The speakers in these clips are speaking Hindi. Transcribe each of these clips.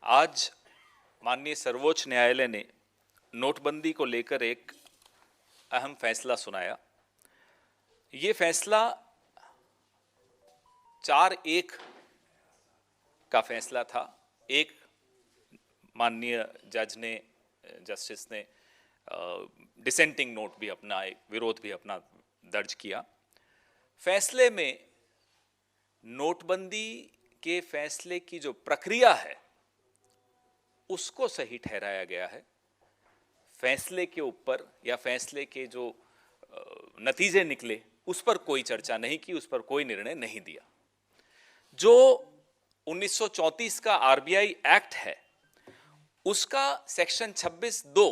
आज माननीय सर्वोच्च न्यायालय ने नोटबंदी को लेकर एक अहम फैसला सुनाया। ये फैसला 4-1 का फैसला था। एक माननीय जस्टिस ने डिसेंटिंग नोट भी अपना, एक विरोध भी अपना दर्ज किया। फैसले में नोटबंदी के फैसले की जो प्रक्रिया है उसको सही ठहराया गया है। फैसले के ऊपर या फैसले के जो नतीजे निकले उस पर कोई चर्चा नहीं की, उस पर कोई निर्णय नहीं दिया। जो 1934 का आरबीआई एक्ट है उसका सेक्शन 26(2)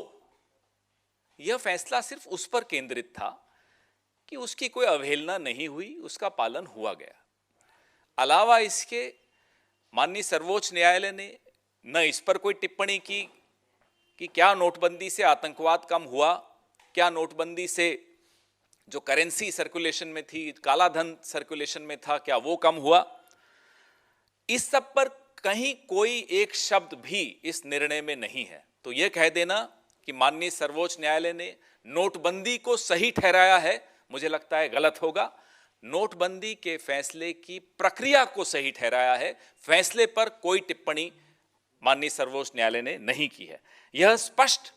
यह फैसला सिर्फ उस पर केंद्रित था कि उसकी कोई अवहेलना नहीं हुई, उसका पालन हुआ गया। अलावा इसके माननीय सर्वोच्च न्यायालय ने न इस पर कोई टिप्पणी की कि क्या नोटबंदी से आतंकवाद कम हुआ, क्या नोटबंदी से जो करेंसी सर्कुलेशन में थी, काला धन सर्कुलेशन में था, क्या वो कम हुआ। इस सब पर कहीं कोई एक शब्द भी इस निर्णय में नहीं है। तो यह कह देना कि माननीय सर्वोच्च न्यायालय ने नोटबंदी को सही ठहराया है, मुझे लगता है गलत होगा। नोटबंदी के फैसले की प्रक्रिया को सही ठहराया है, फैसले पर कोई टिप्पणी माननीय सर्वोच्च न्यायालय ने नहीं की है। यह स्पष्ट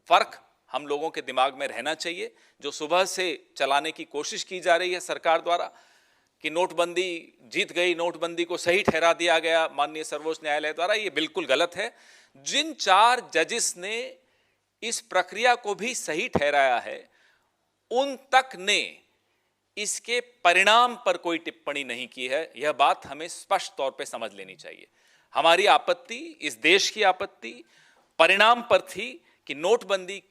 फर्क हम लोगों के दिमाग में रहना चाहिए। जो सुबह से चलाने की कोशिश की जा रही है सरकार द्वारा कि नोटबंदी जीत गई, नोटबंदी को सही ठहरा दिया गया माननीय सर्वोच्च न्यायालय द्वारा, यह बिल्कुल गलत है। जिन 4 जजेस ने इस प्रक्रिया को भी सही ठहराया है उन तक ने इसके परिणाम पर कोई टिप्पणी नहीं की है। यह बात हमें स्पष्ट तौर पे समझ लेनी चाहिए। हमारी आपत्ति, इस देश की आपत्ति परिणाम पर थी कि नोटबंदी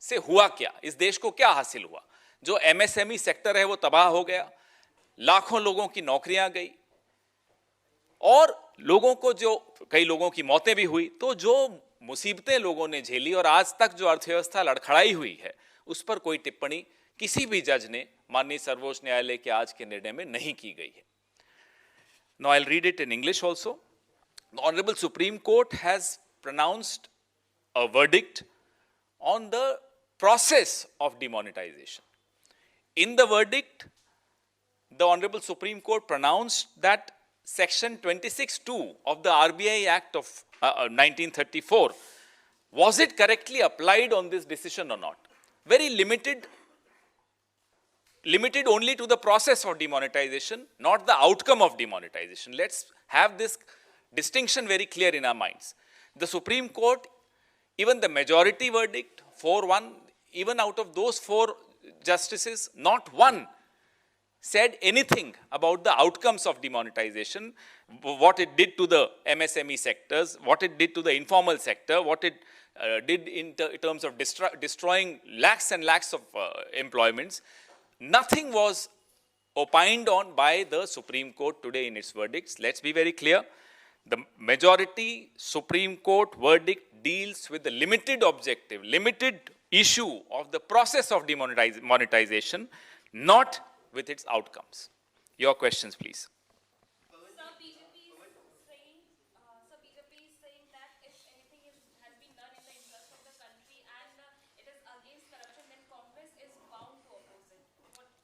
से हुआ क्या, इस देश को क्या हासिल हुआ। जो एमएसएमई सेक्टर है वो तबाह हो गया, लाखों लोगों की नौकरियां गई और लोगों को जो कई लोगों की मौतें भी हुई। तो जो मुसीबतें लोगों ने झेली और आज तक जो अर्थव्यवस्था लड़खड़ाई हुई है उस पर कोई टिप्पणी किसी भी जज ने माननीय सर्वोच्च न्यायालय के आज के निर्णय में नहीं की गई है। Now I'll read it in English also. The Honorable Supreme Court has pronounced a verdict on the process of demonetization. In the verdict, the Honorable Supreme Court pronounced that Section 26(2) of the RBI Act of 1934, was it correctly applied on this decision or not? Very limited only to the process of demonetization, not the outcome of demonetization. Let's have this distinction very clear in our minds. The Supreme Court, even the majority verdict, 4-1, even out of those 4 justices, not one said anything about the outcomes of demonetization, what it did to the MSME sectors, what it did to the informal sector, what it did in terms of destroying lakhs and lakhs of employments. Nothing was opined on by the Supreme Court today in its verdicts. Let's be very clear. The majority Supreme Court verdict deals with the limited objective, limited issue of the process of demonetization, not with its outcomes. Your questions, please.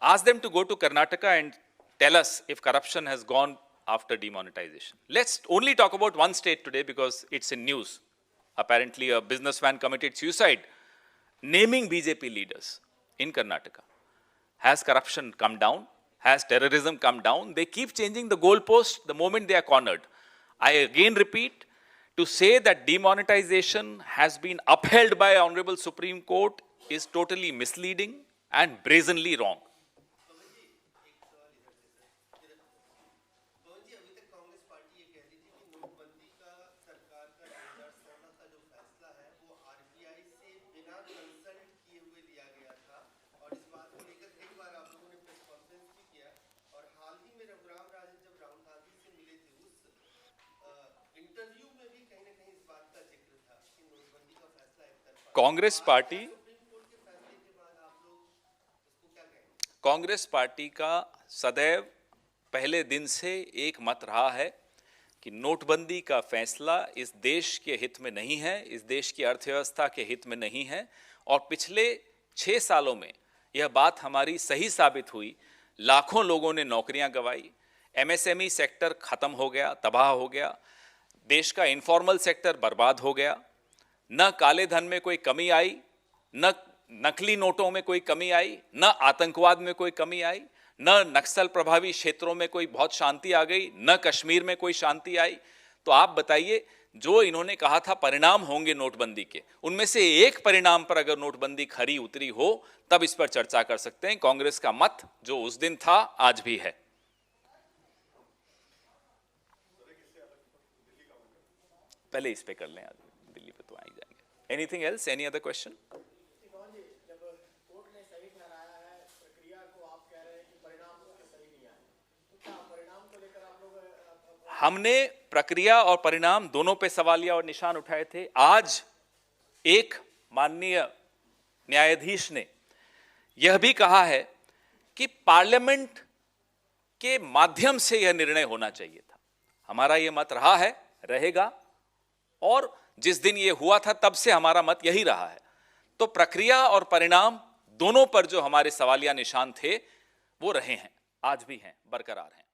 Ask them to go to Karnataka and tell us if corruption has gone after demonetization. Let's only talk about one state today because it's in news. Apparently, a businessman committed suicide naming BJP leaders in Karnataka. Has corruption come down? Has terrorism come down? They keep changing the goalpost the moment they are cornered. I again repeat, to say that demonetization has been upheld by Honorable Supreme Court is totally misleading and brazenly wrong. Congress party का सदैव पहले दिन से एक मत रहा है कि नोटबंदी का फैसला इस देश के हित में नहीं है, इस देश की अर्थव्यवस्था के हित में नहीं है। और पिछले 6 सालों में यह बात हमारी सही साबित हुई। लाखों लोगों ने नौकरियां गंवाई, एमएसएमई सेक्टर खत्म हो गया, तबाह हो गया, देश का इनफॉर्मल सेक्टर बर्बाद हो गया। न काले धन में कोई कमी आई, न नकली नोटों में कोई कमी आई, न आतंकवाद में कोई कमी आई, न नक्सल प्रभावी क्षेत्रों में कोई बहुत शांति आ गई, न कश्मीर में कोई शांति आई। तो आप बताइए, जो इन्होंने कहा था परिणाम होंगे नोटबंदी के, उनमें से एक परिणाम पर अगर नोटबंदी खरी उतरी हो तब इस पर चर्चा कर सकते हैं। कांग्रेस का मत जो उस दिन था आज भी है। पहले इस पे कर लें, आज दिल्ली पे तो आ ही जाएंगे। Anything else, any other question? हमने प्रक्रिया और परिणाम दोनों पे सवालिया और निशान उठाए थे। आज एक माननीय न्यायाधीश ने यह भी कहा है कि पार्लियामेंट के माध्यम से यह निर्णय होना चाहिए था। हमारा यह मत रहा है, रहेगा, और जिस दिन यह हुआ था तब से हमारा मत यही रहा है। तो प्रक्रिया और परिणाम दोनों पर जो हमारे सवालिया निशान थे वो रहे हैं, आज भी हैं, बरकरार हैं।